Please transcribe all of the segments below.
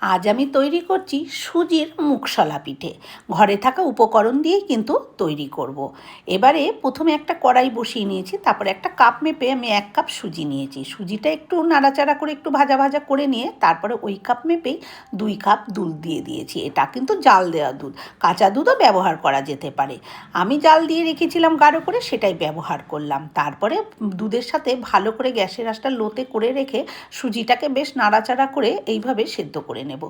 আজ আমি তৈরি করছি সুজির মুগশলা পিঠে। ঘরে থাকা উপকরণ দিয়েই কিন্তু তৈরি করব। এবারে প্রথমে একটা কড়াই বসিয়ে নিয়েছি, তারপরে একটা কাপ মেপে আমি 1 কাপ সুজি নিয়েছি। সুজিটা একটু নাড়াচাড়া করে একটু ভাজা ভাজা করে নিয়ে তারপরে ওই কাপ মেপেই 2 কাপ দুধ দিয়ে দিয়েছি। এটা কিন্তু জাল দেওয়া দুধ, কাঁচা দুধও ব্যবহার করা যেতে পারে। আমি জাল দিয়ে রেখেছিলাম গাঢ় করে, সেটাই ব্যবহার করলাম। তারপরে দুধের সাথে ভালো করে গ্যাসের আঁচটা লোতে করে রেখে সুজিটাকে বেশ নাড়াচাড়া করে এইভাবে সেদ্ধ করে নেব।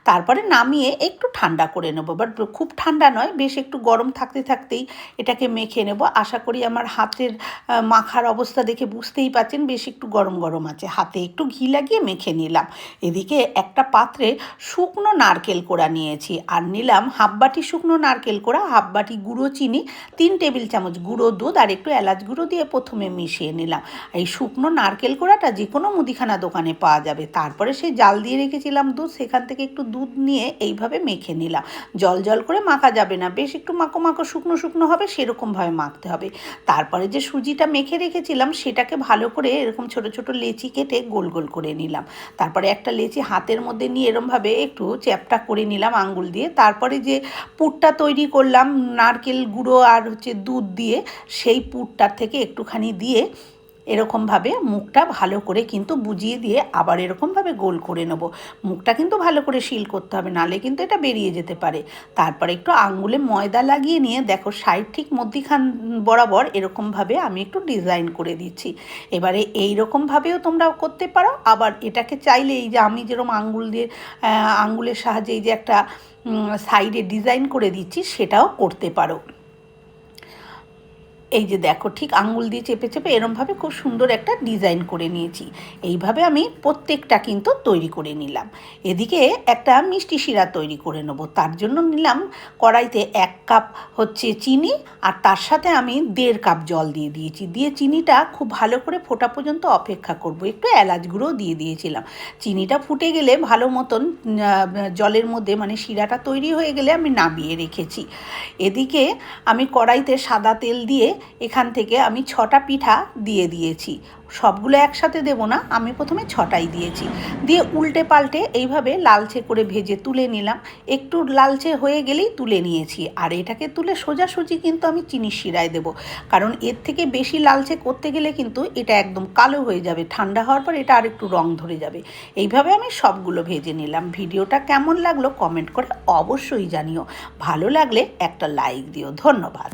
তারপরে নামিয়ে একটু ঠান্ডা করে নেব, বাট খুব ঠান্ডা নয়, বেশ একটু গরম থাকতে থাকতেই এটাকে মেখে নেব। আশা করি আমার হাতের মাখার অবস্থা দেখে বুঝতেই পারছেন বেশ একটু গরম গরম আছে। হাতে একটু ঘি লাগিয়ে মেখে নিলাম। এদিকে একটা পাত্রে শুকনো নারকেল কোড়া নিয়েছি, আর নিলাম হাফ বাটি শুকনো নারকেল কোড়া, হাফ বাটি গুঁড়ো চিনি, 3 টেবিল চামচ গুঁড়ো দুধ আর একটু এলাচ গুঁড়ো দিয়ে প্রথমে মিশিয়ে নিলাম। এই শুকনো নারকেল কোড়াটা যে কোনো মুদিখানা দোকানে পাওয়া যাবে। তারপরে সেই জাল দিয়ে রেখেছিলাম দুধ, সেখান থেকে একটু দুধ নিয়ে এইভাবে মেখে নিলাম। জল জল করে মাখা যাবে না, বেশ একটু মাখো মাখো শুকনো শুকনো হবে, সেরকমভাবে মাখতে হবে। তারপরে যে সুজিটা মেখে রেখেছিলাম সেটাকে ভালো করে এরকম ছোট ছোট লেচি কেটে গোল গোল করে নিলাম। তারপরে একটা লেচি হাতের মধ্যে নিয়ে এরমভাবে একটু চ্যাপটা করে নিলাম আঙ্গুল দিয়ে। তারপরে যে পুরটা তৈরি করলাম নারকেল গুঁড়ো আর দুধ দিয়ে, সেই পুরটার থেকে একটুখানি দিয়ে এরকমভাবে মুখটা ভালো করে কিন্তু বুজিয়ে দিয়ে আবার এরকমভাবে গোল করে নেব। মুখটা কিন্তু ভালো করে সিল করতে হবে, নালে কিন্তু এটা বেরিয়ে যেতে পারে। তারপরে একটু আঙ্গুলে ময়দা লাগিয়ে নিয়ে দেখো সাইড ঠিক মধ্যিখান বরাবর এরকমভাবে আমি একটু ডিজাইন করে দিচ্ছি। এবারে এইরকমভাবেও তোমরা করতে পারো, আবার এটাকে চাইলে এই যে আমি যেরকম আঙ্গুলের সাহায্যে এই যে একটা সাইডে ডিজাইন করে দিচ্ছি সেটাও করতে পারো। এই যে দেখো ঠিক আঙুল দিয়ে চেপে চেপে এরমভাবে খুব সুন্দর একটা ডিজাইন করে নিয়েছি। এইভাবে আমি প্রত্যেকটা কিন্তু তৈরি করে নিলাম। এদিকে একটা মিষ্টি শিরা তৈরি করে নেব। তার জন্য নিলাম কড়াইতে 1 কাপ চিনি, আর তার সাথে আমি 1.5 কাপ জল দিয়ে দিয়েছি। দিয়ে চিনিটা খুব ভালো করে ফোটা পর্যন্ত অপেক্ষা করব। একটু এলাচ গুঁড়ো দিয়ে দিয়েছিলাম। চিনিটা ফুটে গেলে ভালো মতন জলের মধ্যে মানে শিরাটা তৈরি হয়ে গেলে আমি নামিয়ে রেখেছি। এদিকে আমি কড়াইতে সাদা তেল দিয়ে এখান থেকে আমি 6টা পিঠা দিয়ে দিয়েছি। সবগুলো একসাথে দেব না, আমি প্রথমে 6টাই দিয়েছি। দিয়ে উল্টে পাল্টে এইভাবে লালচে করে ভেজে তুলে নিলাম। একটু লালচে হয়ে গেলেই তুলে নিয়েছি। আর এটাকে তুলে সোজাসুজি কিন্তু আমি চিনির শিরায় দেব, কারণ এর থেকে বেশি লালচে করতে গেলে কিন্তু এটা একদম কালো হয়ে যাবে। ঠান্ডা হওয়ার পর এটা আরেকটু রং ধরে যাবে। এইভাবে আমি সবগুলো ভেজে নিলাম। ভিডিওটা কেমন লাগলো কমেন্ট করে অবশ্যই জানিও। ভালো লাগলে একটা লাইক দিও। ধন্যবাদ।